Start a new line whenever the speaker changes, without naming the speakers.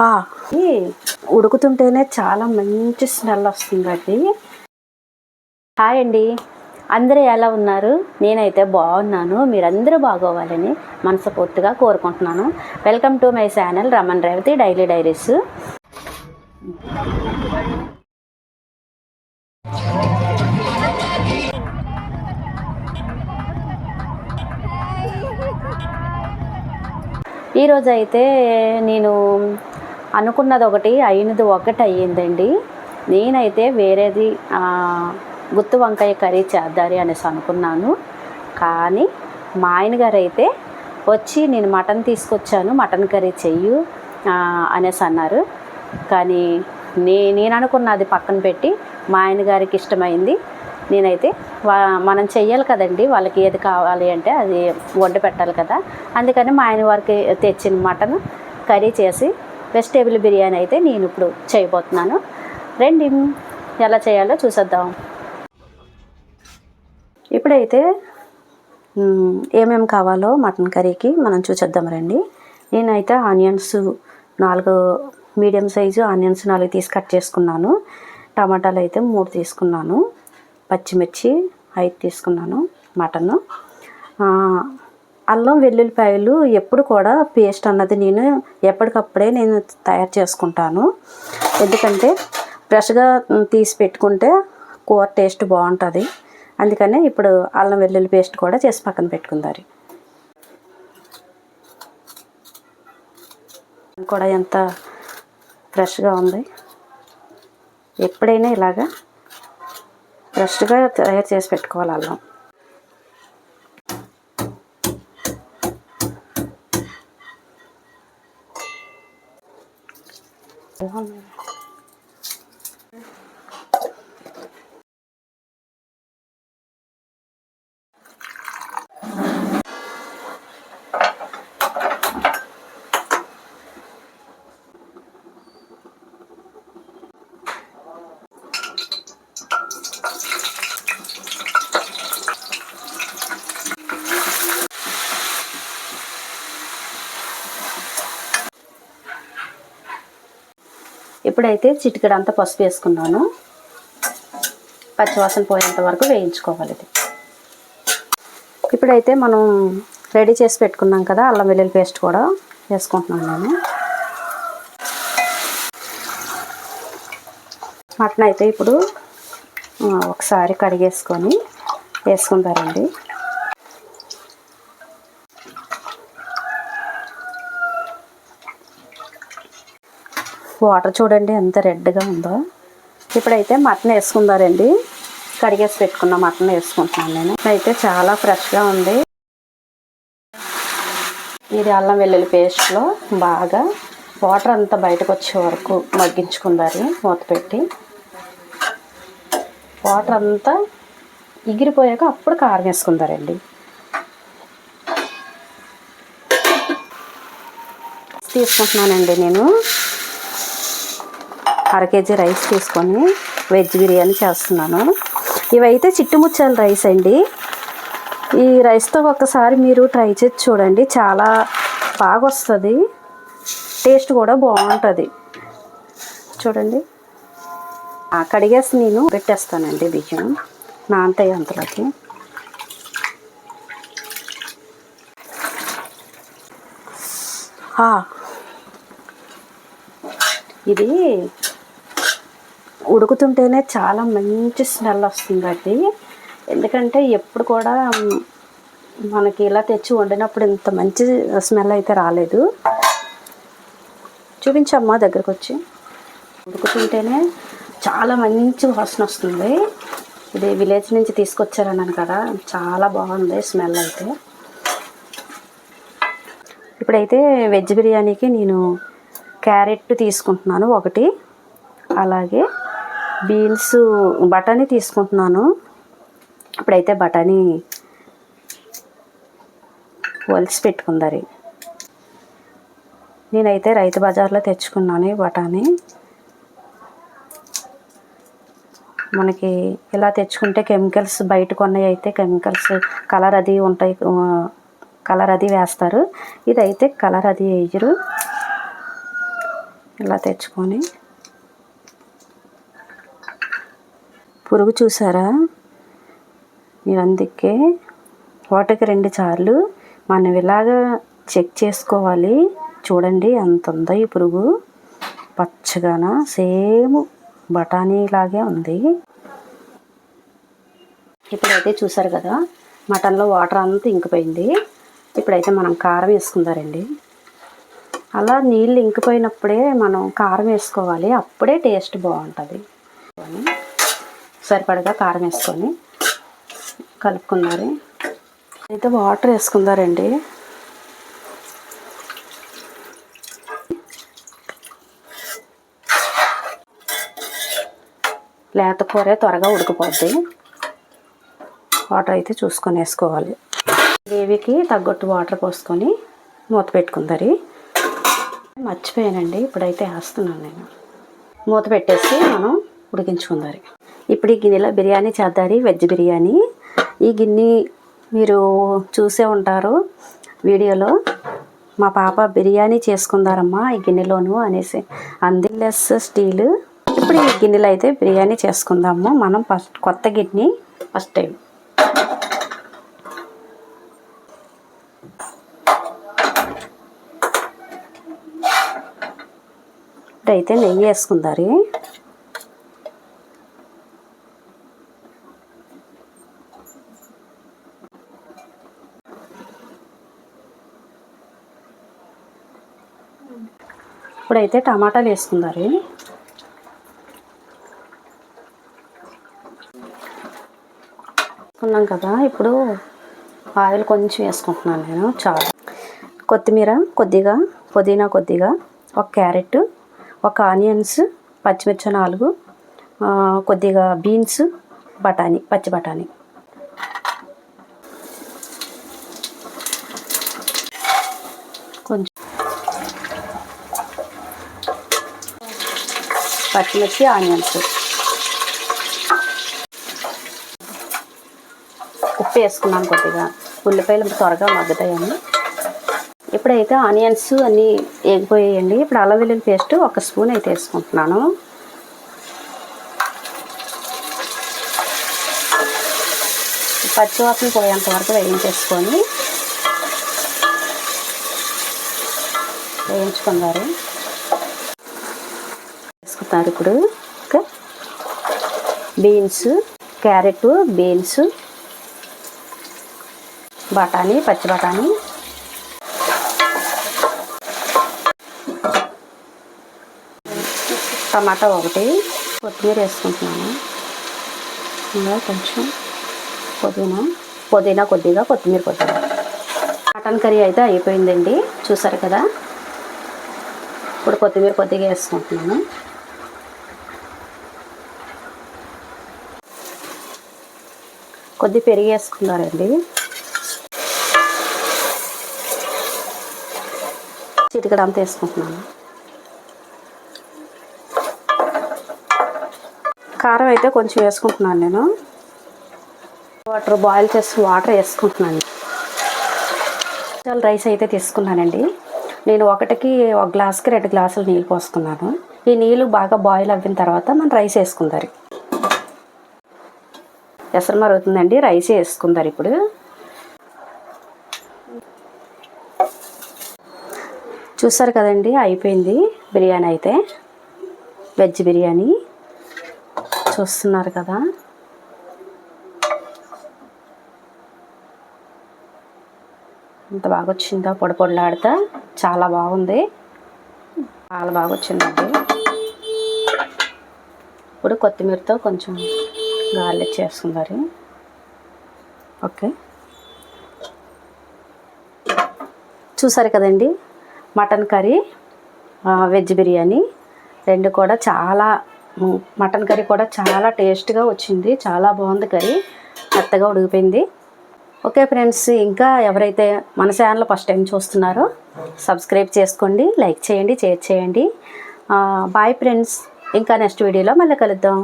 ఇది ఉడుకుతుంటేనే చాలా మంచి స్మెల్ వస్తుందండి. హాయ్ అండి, అందరూ ఎలా ఉన్నారు? నేనైతే బాగున్నాను. మీరందరూ బాగోవాలని మనస్ఫూర్తిగా కోరుకుంటున్నాను. Welcome to my channel Raman Revathi daily diaries. ఈరోజు అయితే నేను అనుకున్నది ఒకటి అయినది ఒకటి అయ్యిందండి. నేనైతే వేరేది గుత్తి వంకాయ కర్రీ చేద్దారి అనేసి అనుకున్నాను. కానీ మా ఆయన గారు అయితే వచ్చి నేను మటన్ తీసుకొచ్చాను, మటన్ కర్రీ చెయ్యు అనేసి అన్నారు. కానీ నేను అనుకున్నది పక్కన పెట్టి మా ఆయన గారికి ఇష్టమైంది. నేనైతే మనం చెయ్యాలి కదండి, వాళ్ళకి ఏది కావాలి అంటే అది వండి పెట్టాలి కదా. అందుకని మా ఆయన వారికి తెచ్చిన మటన్ కర్రీ చేసి వెజిటేబుల్ బిర్యానీ అయితే నేను ఇప్పుడు చేయబోతున్నాను. రండి ఎలా చేయాలో చూసేద్దాం. ఇప్పుడైతే ఏమేమి కావాలో మటన్ కర్రీకి మనం చూసేద్దాం రండి. నేనైతే ఆనియన్స్ 4 మీడియం సైజు ఆనియన్స్ 4 తీసి కట్ చేసుకున్నాను. టమాటాలు అయితే 3 తీసుకున్నాను. పచ్చిమిర్చి 5 తీసుకున్నాను. మటను, అల్లం వెల్లుల్లిపాయలు ఎప్పుడు కూడా పేస్ట్ అన్నది నేను ఎప్పటికప్పుడే నేను తయారు చేసుకుంటాను. ఎందుకంటే ఫ్రెష్గా తీసి పెట్టుకుంటే కూర టేస్ట్ బాగుంటుంది. అందుకనే ఇప్పుడు అల్లం వెల్లుల్లి పేస్ట్ కూడా చేసి పక్కన పెట్టుకుందారు. కూడా ఎంత ఫ్రెష్గా ఉంది. ఎప్పుడైనా ఇలాగా ఫ్రెష్గా తయారు చేసి పెట్టుకోవాలి అల్లం. ఇప్పుడైతే చిటికెడంతా పసుపు వేసుకున్నాను. పచ్చివాసన పోయేంత వరకు వేయించుకోవాలి ఇది. ఇప్పుడైతే మనం రెడీ చేసి పెట్టుకున్నాం కదా అల్లం వెల్లుల్లి పేస్ట్ కూడా వేసుకుంటున్నాను నేను. మటన్ అయితే ఇప్పుడు ఒకసారి కడిగేసుకొని వేసుకుంటారండి. వాటర్ చూడండి ఎంత రెడ్గా ఉందో. ఇప్పుడైతే మటన్ వేసుకుందారండి. కడిగేసి పెట్టుకున్న మటన్ వేసుకుంటున్నాను నేను. అయితే చాలా ఫ్రెష్గా ఉంది. ఇది అల్లం వెల్లుల్లి పేస్ట్లో బాగా వాటర్ అంతా బయటకు వచ్చే వరకు మగ్గించుకుందారు. మూత పెట్టి వాటర్ అంతా ఎగిరిపోయాక అప్పుడు కారం వేసుకుందారండి. తీసుకుంటున్నానండి నేను 1/2 కేజీ రైస్ తీసుకొని వెజ్ బిర్యానీ చేస్తున్నాను. ఇవైతే చిట్టుముచ్చాల రైస్ అండి. ఈ రైస్తో ఒక్కసారి మీరు ట్రై చేసి చూడండి, చాలా బాగా వస్తుంది. టేస్ట్ కూడా బాగుంటుంది. చూడండి కడిగేసి నేను పెట్టేస్తానండి. బియ్యం నానతాయి అంతలోకి. ఇది ఉడుకుతుంటేనే చాలా మంచి స్మెల్ వస్తుందండి. ఎందుకంటే ఎప్పుడు కూడా మనకి ఇలా తెచ్చి వండినప్పుడు ఇంత మంచి స్మెల్ అయితే రాలేదు. చూపించమ్మా దగ్గరకు వచ్చి. ఉడుకుతుంటేనే చాలా మంచి వాసన వస్తుంది. ఇది విలేజ్ నుంచి తీసుకొచ్చారన్నాను కదా, చాలా బాగుంది స్మెల్ అయితే. ఇప్పుడైతే వెజ్ బిర్యానీకి నేను క్యారెట్ తీసుకుంటున్నాను 1, అలాగే బీన్స్ బఠానీ తీసుకుంటున్నాను. ఇప్పుడైతే బఠానీ ఒలిచి పెట్టుకుందారు. నేనైతే రైతు బజార్లో తెచ్చుకున్నాను బఠానీ. మనకి ఇలా తెచ్చుకుంటే కెమికల్స్ బయట కొన్నవి అయితే కెమికల్స్ కలర్ అది ఉంటాయి, కలర్ అది వేస్తారు. ఇదైతే కలర్ అది వేయరు. ఇలా తెచ్చుకొని పురుగు చూసారా, మీరు అందుకే వాటికి 2 సార్లు మనం ఇలాగ చెక్ చేసుకోవాలి. చూడండి ఎంత ఉందో ఈ పురుగు, పచ్చగాన సేమ్ బఠానీ లాగే ఉంది. ఇప్పుడైతే చూసారు కదా, మటన్లో వాటర్ అంతా ఇంకిపోయింది. ఇప్పుడైతే మనం కారం వేసుకుందారండి. అలా నీళ్ళు ఇంకిపోయినప్పుడే మనం కారం వేసుకోవాలి, అప్పుడే టేస్ట్ బాగుంటుంది. సరిపడగా కారం వేసుకొని కలుపుకున్నారు. అయితే వాటర్ వేసుకుందారండి. లేత కూర త్వరగా ఉడికిపోద్ది. వాటర్ అయితే చూసుకొని వేసుకోవాలి. గ్రేవీకి తగ్గట్టు వాటర్ పోసుకొని మూత పెట్టుకుందారు. మర్చిపోయానండి, ఇప్పుడైతే వేస్తున్నాను నేను. మూత పెట్టేసి మనం ఉడికించుకుందారు. ఇప్పుడు ఈ గిన్నెలో బిర్యానీ చేద్దారు, వెజ్ బిర్యానీ. ఈ గిన్నె మీరు చూసే ఉంటారు వీడియోలో. మా పాప బిర్యానీ చేసుకుందారమ్మా ఈ గిన్నెలోను అనేసి అంది. Less steel. ఇప్పుడు ఈ గిన్నెలో అయితే బిర్యానీ చేసుకుందాము మనం. ఫస్ట్ కొత్త గిన్నె, ఫస్ట్ టైం. ఇప్పుడైతే నెయ్యి వేసుకుందారు. ఇప్పుడైతే టమాటాలు వేసుకుందారు. వేసుకున్నాం కదా, ఇప్పుడు ఆయిల్ కొంచెం వేసుకుంటున్నాను నేను, చాలా. కొత్తిమీర కొద్దిగా, పుదీనా కొద్దిగా, ఒక క్యారెట్, ఒక ఆనియన్స్, పచ్చిమిర్చి 4, కొద్దిగా బీన్స్, బఠానీ, పచ్చి బఠానీ. కొంచెం పచ్చిమిర్చి, ఆనియన్స్, ఉప్పు వేసుకున్నాను కొద్దిగా. ఉల్లిపాయలు త్వరగా మగ్గుతాయని. ఇప్పుడైతే ఆనియన్స్ అన్నీ వేగిపోయాయండి. ఇప్పుడు అల్లం వెల్లుల్లి పేస్ట్ 1 స్పూన్ అయితే వేసుకుంటున్నాను. పచ్చివాసన పోయేంత వరకు వేయించుకున్నారు. వేసుకుంటారు ఇప్పుడు. ఓకే, బీన్స్, క్యారెట్, బీన్స్, బఠానీ, పచ్చి బఠానీ, టమాటా 1, కొత్తిమీర వేసుకుంటున్నాను. ఇంకా కొంచెం పుదీనా కొద్దిగా, కొత్తిమీర కొద్దిగా. మటన్ కర్రీ అయితే అయిపోయిందండి, చూసారు కదా. ఇప్పుడు కొత్తిమీర కొద్దిగా వేసుకుంటున్నాను. కొద్ది పెరిగి వేసుకున్నారండి. చిటికెడు అంతా వేసుకుంటున్నాను. కారం అయితే కొంచెం వేసుకుంటున్నాను నేను. వాటర్ బాయిల్ చేసి వాటర్ వేసుకుంటున్నాను. రైస్ అయితే తీసుకున్నానండి. నేను 1 గ్లాస్కి 2 గ్లాసులు నీళ్ళు పోసుకున్నాను. ఈ నీళ్ళు బాగా బాయిల్ అయిన తర్వాత మనం రైస్ వేసుకుందారు. ఎసరు మరుగుతుందండి, రైస్ వేసుకుందారు ఇప్పుడు. చూసారు కదండి, అయిపోయింది బిర్యానీ అయితే. వెజ్ బిర్యానీ చూస్తున్నారు కదా. ఎంత బాగా వచ్చిందో, పొడి పొడిలాడుతా, చాలా బాగుంది, చాలా బాగా వచ్చిందండి. ఇప్పుడు కొత్తిమీరతో కొంచెం గార్లిక్ చేసుకుందారు. ఓకే, చూసారు కదండి, మటన్ కర్రీ, వెజ్ బిర్యానీ 2 కూడా చాలా. మటన్ కర్రీ కూడా చాలా టేస్ట్గా వచ్చింది, చాలా బాగుంది కర్రీ, మెత్తగా ఉడికిపోయింది. ఓకే ఫ్రెండ్స్, ఇంకా ఎవరైతే మన ఛానల్ ఫస్ట్ టైం చూస్తున్నారో సబ్స్క్రైబ్ చేసుకోండి, లైక్ చేయండి, షేర్ చేయండి. బాయ్ ఫ్రెండ్స్, ఇంకా నెక్స్ట్ వీడియోలో మళ్ళీ కలుద్దాం.